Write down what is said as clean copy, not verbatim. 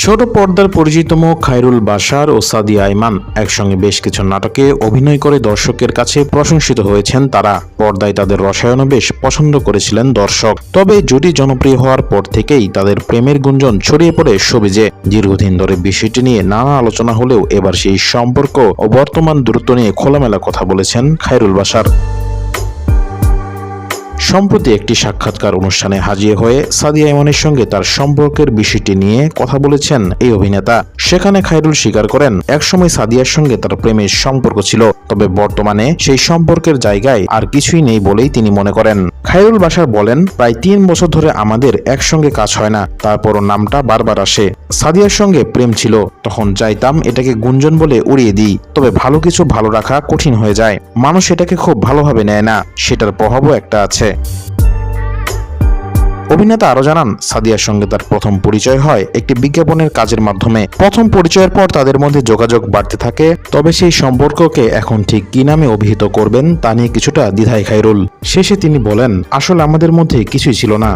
ছোট পর্দার পরিচিত মুখ খায়রুল বাশার ও সাদিয়া আইমান একসঙ্গে বেশ কিছু নাটকে অভিনয় করে দর্শকের কাছে প্রশংসিত হয়েছেন তারা। পর্দায় তাদের রসায়নও বেশ পছন্দ করেছিলেন দর্শক। তবে জুটি জনপ্রিয় হওয়ার পর থেকেই তাদের প্রেমের গুঞ্জন ছড়িয়ে পড়ে শোবিজে। দীর্ঘদিন ধরে বিষয়টি নিয়ে নানা আলোচনা হলেও এবার সেই সম্পর্ক ও বর্তমান দূরত্ব নিয়ে খোলামেলা কথা বলেছেন খায়রুল বাশার। সম্প্রতি একটি সাক্ষাৎকার অনুষ্ঠানে হাজির হয়ে সাদিয়া আইমানের সঙ্গে তার সম্পর্কের বিষয়টি নিয়ে কথা বলেছেন এই অভিনেতা। সেখানে খায়রুল স্বীকার করেন, একসময় সাদিয়ার সঙ্গে তার প্রেমের সম্পর্ক ছিল, তবে বর্তমানে সেই সম্পর্কের জায়গায় আর কিছুই নেই বলেই তিনি মনে করেন। খায়রুল বাশার বলেন, প্রায় 3 বছর ধরে আমাদের একসঙ্গে কাজ হয় না, তারপরও নামটা বারবার আসে। সাদিয়ার সঙ্গে প্রেম ছিল, তখন চাইতাম এটাকে গুঞ্জন বলে উড়িয়ে দিই, তবে ভালো কিছু ভালো রাখা কঠিন হয়ে যায়। মানুষ এটাকে খুব ভালোভাবে নেয় না, সেটার প্রভাবও একটা আছে। অভিনেতা আরো জানান, সাদিয়ার সঙ্গে তার প্রথম পরিচয় হয় একটি বিজ্ঞাপনের কাজের মাধ্যমে। প্রথম পরিচয়ের পর তাদের মধ্যে যোগাযোগ বাড়তে থাকে, তবে সেই সম্পর্ককে এখন ঠিক কি নামে অভিহিত করবেন তা নিয়ে কিছুটা দ্বিধায় খায়রুল। শেষে তিনি বলেন, আসলে আমাদের মধ্যে কিছুই ছিল না।